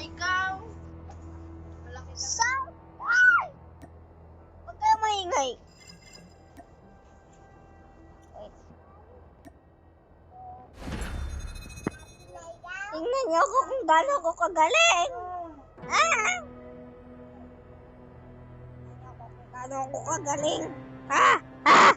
Ikaw. Malaki ka. Ay! Huwag kayo maingay. Tingnan niyo ako kung gaano ako kagaling. Ah! Gaano ako kagaling. Ah! Ah!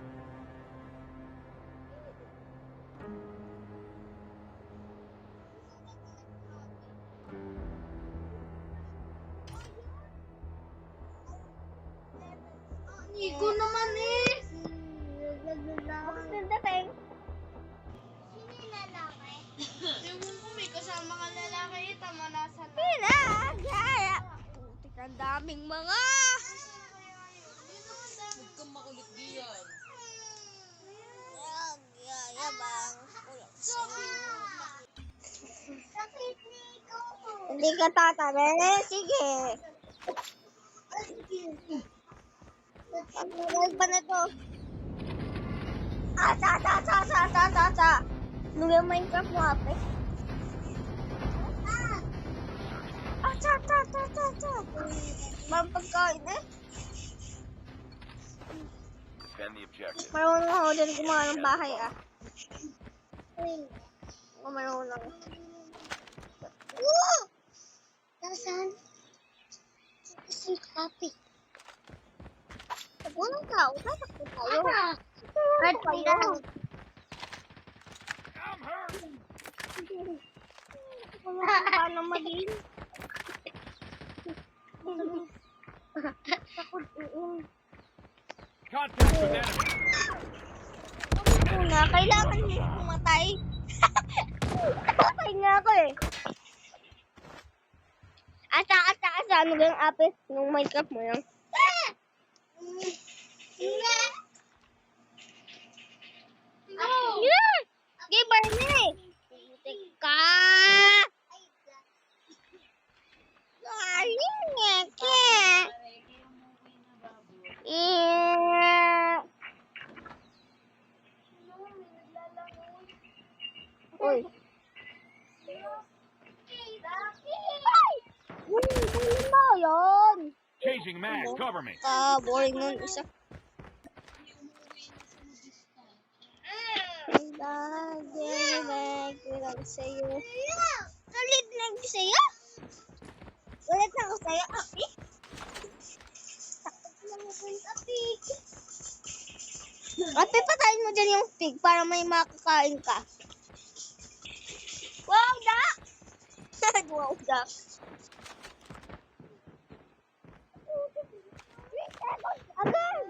Nico naman eh. Bakit nagdating? Yung kung may kasama ka lalaki, tama nasa na. Pinagaya. Putik, ang daming mga. Huwag kang makulit diyan. Yabang. Hindi ka tatabi. Sige. Pag-uwag ba na to? Sa. Nung yung Minecraft mo, ape. Sa. Mga pagkain eh. Defend the objective. Marunong ako dyan gumawa ng bahay ah. Marunong. Nasaan? Si Happy. Pag walang tao, tatakbo tayo. Red fire. I'm hurt. Paano maging? Takot Contact with enemy. Una, kailangan mo pumatay. Patay nga ako eh. Asa. Ano yung apis nung Minecraft mo yan? Yeah! Gamer na eh! Teka! Ayun nga ka! Uy! Uy! Mo yun! Changing mag. Cover me. Boring nun isa. Nag lang sa'yo. Galit lang sa'yo? Galit lang ako sa'yo, Api? Takot lang ako yung Api. Api, patayin mo dyan yung pig para may makakain ka. Wow, duck! Wow, duck. Agad!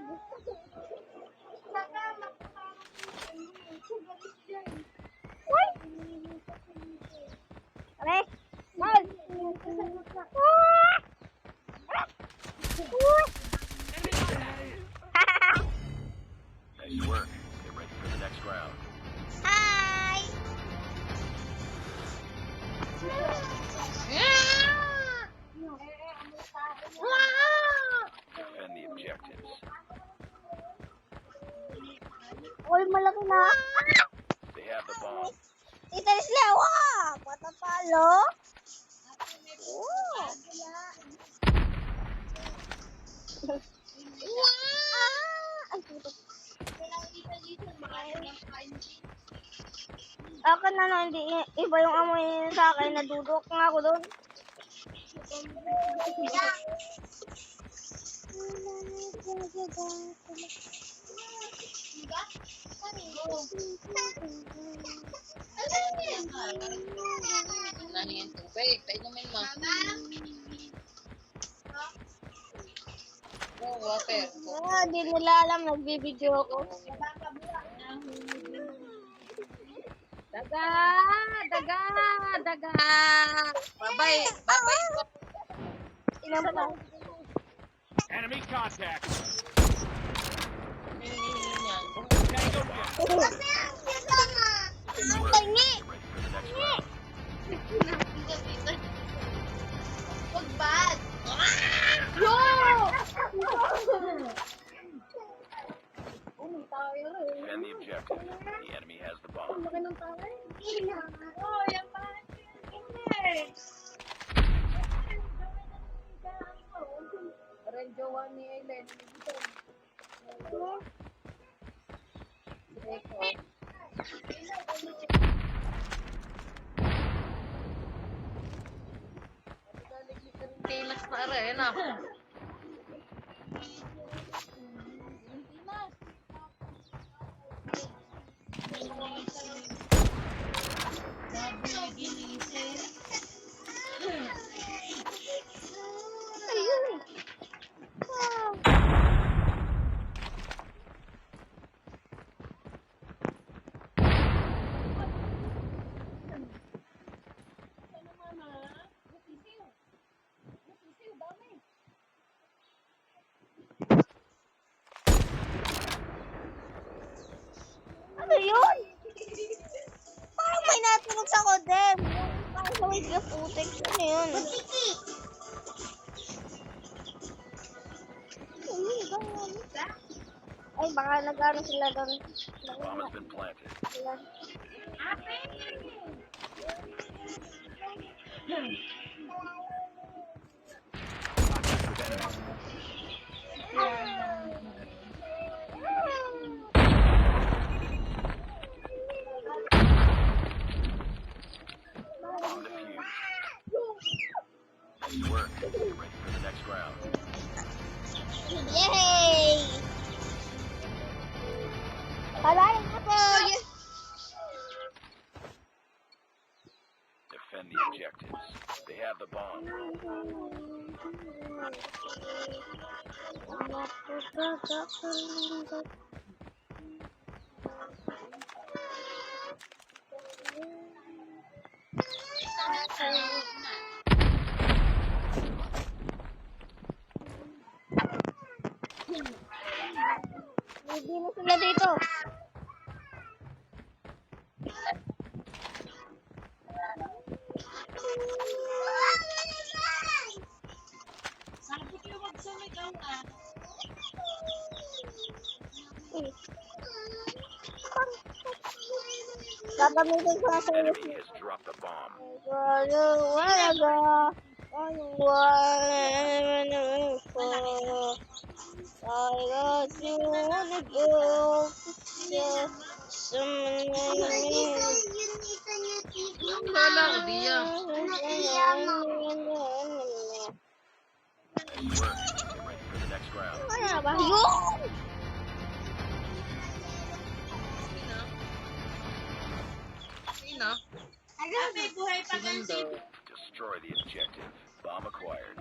Uy! Aray! Mal! Nice work. Get ready for the next round. Hi! Defend the objectives. Uy, malaki na! They have the bomb. Tita Lisla, wow! Patapalo! Wow! Ang putok. Akin na no, hindi iba yung amoy sa akin. Nadudok nga ako doon. Nangin tubig, painumin mo. Oh, water. Di nila alam, nagbibideo ako. Daga! Babay! Ilang pa? Enemy contact. Tango Tango down. Tangi! Get ready for the next round. Huwag bad! Yo! Defend the objective. The enemy has the bomb. Laki ng tao. Oh, yung bahay ko yan. Parang jowa ni Ellen. Eko. Kay Mas Mara, yun ah. Ayun. Ah. Ano yun? Parang may natunog sa kodem. Parang sa wig of putik. Ano yun? Ay, baka nag-ano sila doon. Bomb has been planted. Sila. Bomb defused. Nice work. Get ready for the next round. Yay! Palayan ako! Defend the objectives. They have the bomb. Hindi na sila dito. Sabi ko wag sumigaw ah. Gagamitin ko na sa iyo. Enemy has dropped the bomb. I got you wanna go Wala ko diya. Nice work. Get ready for the next round. Ano ba? Yun! Sino? Sabi, buhay pa lang si Sino? Destroy the objective. Bomb acquired.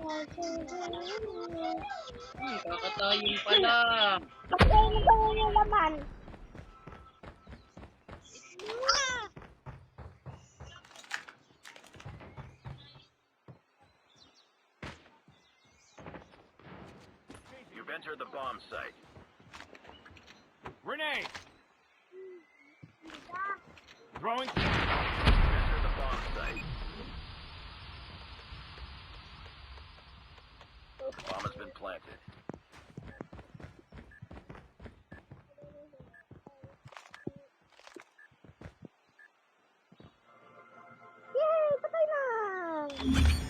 Kakatayin pala. Pagkain mo ba yung laman? You've entered the bomb site. Grenade! Throwing. You've entered the bomb site. Bomb has been planted. Yay! Patay na!